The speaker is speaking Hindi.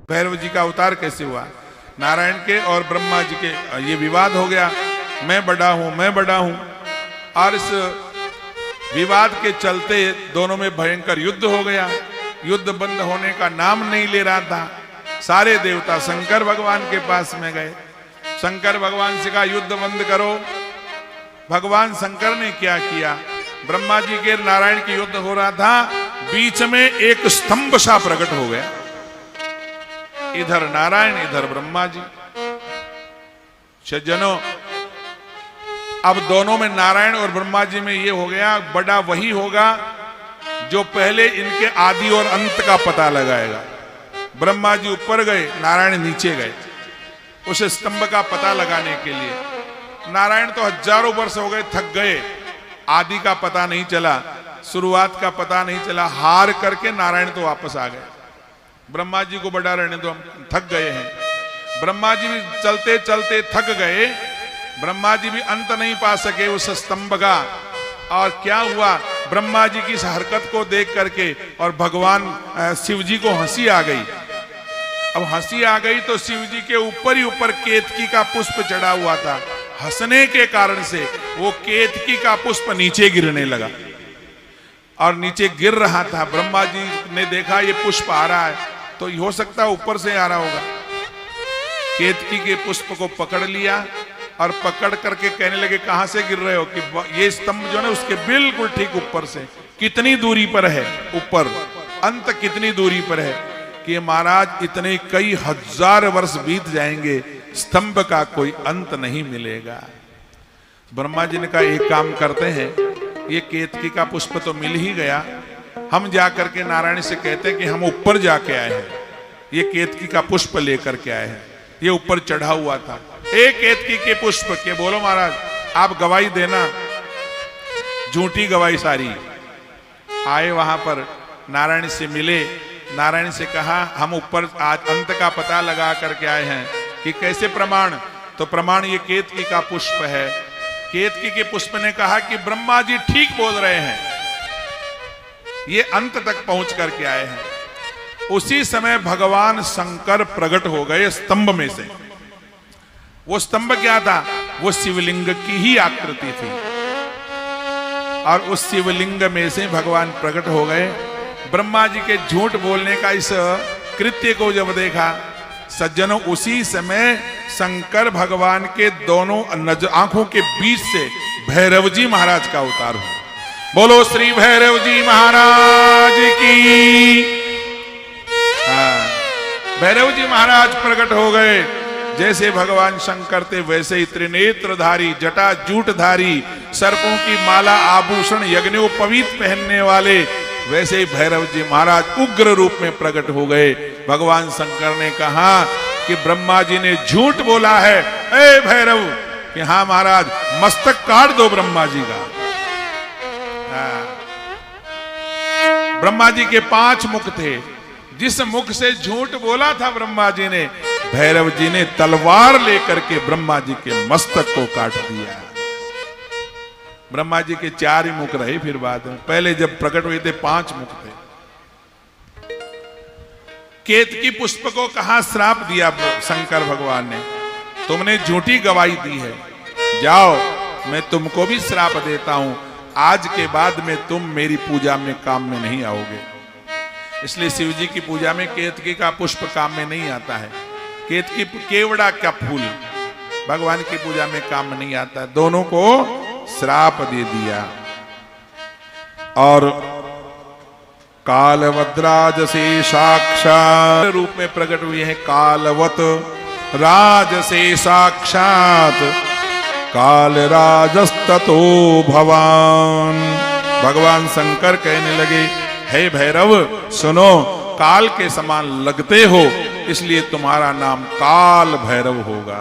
भैरव जी का अवतार कैसे हुआ? नारायण के और ब्रह्मा जी के ये विवाद हो गया, मैं बड़ा हूं, मैं बड़ा हूं। और इस विवाद के चलते दोनों में भयंकर युद्ध हो गया। युद्ध बंद होने का नाम नहीं ले रहा था। सारे देवता शंकर भगवान के पास में गए। शंकर भगवान से कहा युद्ध बंद करो। भगवान शंकर ने क्या किया? ब्रह्मा जी के नारायण की युद्ध हो रहा था, बीच में एक स्तंभ सा प्रकट हो गया। इधर नारायण, इधर ब्रह्मा जी। सज्जनों, अब दोनों में, नारायण और ब्रह्मा जी में ये हो गया, बड़ा वही होगा जो पहले इनके आदि और अंत का पता लगाएगा। ब्रह्मा जी ऊपर गए, नारायण नीचे गए उस स्तंभ का पता लगाने के लिए। नारायण तो हजारों वर्ष हो गए, थक गए, आदि का पता नहीं चला, शुरुआत का पता नहीं चला, हार करके नारायण तो वापस आ गए। ब्रह्मा जी को बड़ा रहने दो, हम थक गए हैं। ब्रह्मा जी भी चलते चलते थक गए। ब्रह्मा जी भी अंत नहीं पा सके उस स्तंभ का। और क्या हुआ? ब्रह्मा जी की इस हरकत को देख करके और भगवान शिव जी को हंसी आ गई। अब हंसी आ गई तो शिव जी के ऊपर ही ऊपर केतकी का पुष्प चढ़ा हुआ था। हंसने के कारण से वो केतकी का पुष्प नीचे गिरने लगा और नीचे गिर रहा था। ब्रह्मा जी ने देखा ये पुष्प आ रहा है तो हो सकता है ऊपर से आ रहा होगा। केतकी के पुष्प को पकड़ लिया और पकड़ करके कहने लगे कहां से गिर रहे हो? कि ये स्तंभ जो है उसके बिल्कुल ठीक ऊपर से। कितनी दूरी पर है? ऊपर अंत कितनी दूरी पर है? कि महाराज इतने कई हजार वर्ष बीत जाएंगे, स्तंभ का कोई अंत नहीं मिलेगा। ब्रह्मा जी ने कहा एक काम करते हैं, ये केतकी का पुष्प तो मिल ही गया, हम जाकर के नारायण से कहते हैं कि हम ऊपर जाके आए हैं, ये केतकी का पुष्प लेकर के आए हैं। ये ऊपर चढ़ा हुआ था। एक केतकी के पुष्प के, बोलो महाराज आप गवाही देना, झूठी गवाही सारी। आए वहां पर, नारायण से मिले, नारायण से कहा हम ऊपर आज अंत का पता लगा करके आए हैं। कि कैसे प्रमाण? तो प्रमाण ये केतकी का पुष्प है। केतकी के पुष्प ने कहा कि ब्रह्मा जी ठीक बोल रहे हैं, ये अंत तक पहुंच करके आए हैं। उसी समय भगवान शंकर प्रकट हो गए स्तंभ में से। वो स्तंभ क्या था? वो शिवलिंग की ही आकृति थी। और उस शिवलिंग में से भगवान प्रकट हो गए। ब्रह्मा जी के झूठ बोलने का इस कृत्य को जब देखा सज्जनों, उसी समय शंकर भगवान के दोनों आंखों के बीच से भैरव जी महाराज का अवतार हुआ। बोलो श्री भैरव जी महाराज की। भैरव जी महाराज प्रकट हो गए। जैसे भगवान शंकर थे वैसे ही त्रिनेत्रधारी, जटा जूटधारी, सर्पों की माला आभूषण यज्ञोपवीत पहनने वाले, वैसे ही भैरव जी महाराज उग्र रूप में प्रकट हो गए। भगवान शंकर ने कहा कि ब्रह्मा जी ने झूठ बोला है ए भैरव, कि हाँ महाराज मस्तक काट दो ब्रह्मा जी का। ब्रह्मा जी के 5 मुख थे। जिस मुख से झूठ बोला था ब्रह्मा जी ने, भैरव जी ने तलवार लेकर के ब्रह्मा जी के मस्तक को काट दिया। ब्रह्मा जी के 4 ही मुख रहे फिर बाद में, पहले जब प्रकट हुए थे 5 मुख थे। केतकी पुष्प को कहा श्राप दिया शंकर भगवान ने? तुमने झूठी गवाही दी है, जाओ मैं तुमको भी श्राप देता हूं, आज के बाद में तुम मेरी पूजा में काम में नहीं आओगे। इसलिए शिव जी की पूजा में केतकी का पुष्प काम में नहीं आता है। केतकी केवड़ा का फूल भगवान की पूजा में काम में नहीं आता। दोनों को श्राप दे दिया। और कालवद्राज से साक्षात रूप में प्रकट हुए हैं। कालवत राज से साक्षात कालराजस्ततो भवान। भगवान शंकर कहने लगे हे भैरव सुनो, काल के समान लगते हो, इसलिए तुम्हारा नाम काल भैरव होगा।